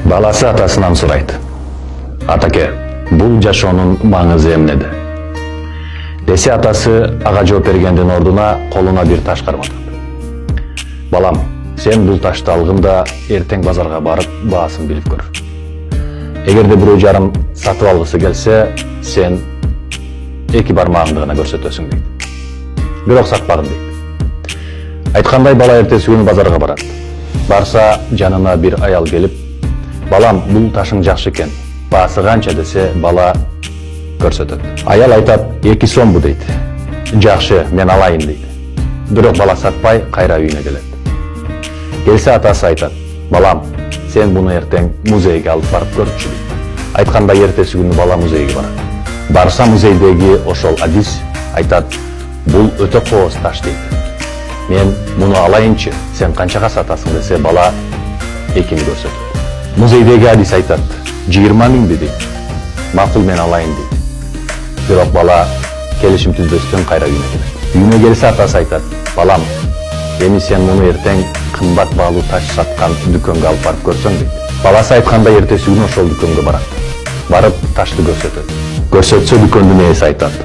Баласы атасынан сурайт. Атаке, бул жашоонун маңызы эмнеде? Десе атасы ага жооп бергендин ордуна колуна бир таш карматат. Балам, сен бул ташты алгында эртең базарга барып баасын билип көр. Эгерде бирөө жарым сатып алгысы келсе, сен 2 бармагыңды гана көрсөтөсүң дейт. Бирок сатпагын дейт. Айткандай бала эртеси күнү базарга барат. Барса жанына бир аял келип, балам, бул ташың жакшы экен, баасы канча десе, бала көрсөтөт. Аял айтат, 2 сомбу дейт. Жакшы, мен алайын дейт. Бирок бала сатпай кайра үйүнө келет. Келсе атасы айтат, балам, сен буну эртең музейге алып барып көрчү дейт. Айткандай эртеси күнү бала музейге барат. Барса музейдеги ошол адис айтат, бул өтө кооз таш дейт. Мен муну алайынчы, сен канчага сатасың десе, бала 2-ни көрсөтөт. Музейдеги адис айтат, 20 миңби дейт. Макул, мен алайын дейт. Бирок бала келишим түзбөстөн кайра үйүнө келет. Үйүнө келсе атасы айтат, балам, эми сен муну эртең кымбат баалуу таш саткан дүкөнгө алып барып көрсөң дейт. Баласы айткандай эртеси күнү ошол дүкөнгө барат. Барып ташты көрсөтөт. Көрсөтсө дүкөндүн ээси айтат,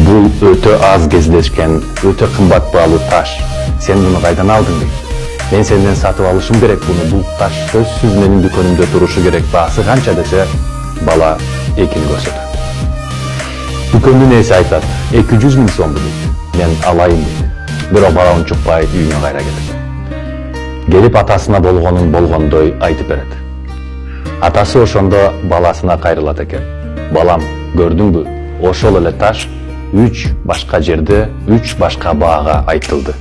бул өтө аз кездешкен, өтө кымбат баалуу таш. Сен буну кайдан алдың дейт. Мен сенден сатып алышым керек буну, бул таш сөзсүз менин дүкөнүмдө турушу керек, баасы канча десе, бала 2-ни көрсөтөт. Дүкөндүн ээси айтат, 200 миң сомбу дейт. Мен алайын дейт. Бирок бала унчукпай үйүнө кайра келет. Келип атасына болгонун болгондой айтып берет. Атасы ошондо баласына кайрылат экен. Балам, көрдүңбү? Ошол эле таш 3 башка жерде 3 башка баага айтылды.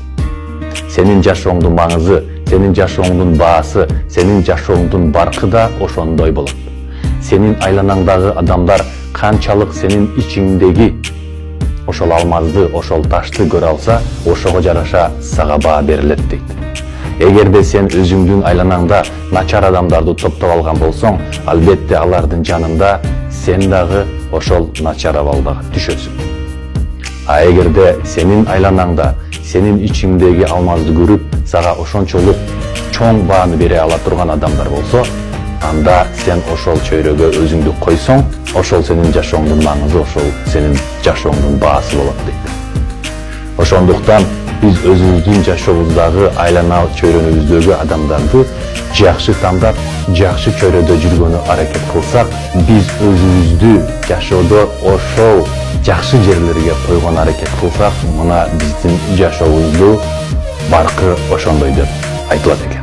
Сенин жашооңдун маңызы, сенин жашооңдун баасы, сенин жашооңдун баркы да ошондой болот. Сенин айланаңдагы адамдар канчалык сенин ичиңдеги ошол алмазды, ошол ташты көрө алса, ошого жараша сага баа берилет дейт. Эгерде сен өзүңдүн айланаңда начар адамдарды топтоп алган болсоң, албетте алардын жанында сен дагы ошол начар абалга түшөсүң. А эгерде сенин айланаңда сенин ичиңдеги алмазды көрүп, сага ошончолук чоң бааны бере ала турган адамдар болсо, анда сен ошол чөйрөгө өзүңдү койсоң, ошол сенин жашооңдун маңызы, ошол сенин жашооңдун баасы болот дейт. Ошондуктан биз өзүбүздүн жашообуздагы айлана чөйрөнүбүздөгү адамдарды жакшы тандап, жакшы чөйрөдө жүргөнү аракет кылсак, биз өзүбүздү жашоодо ошол жакшы жерлерге койгон аракет кылсак, мына биздин жашообузду баркы ошондой деп айтылат экен.